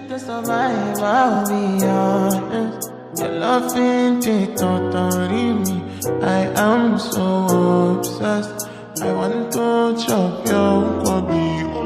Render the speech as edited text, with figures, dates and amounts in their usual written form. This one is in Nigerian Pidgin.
to survive, I'll be honest. Your loving totally me. I am so obsessed. I want to chop your body.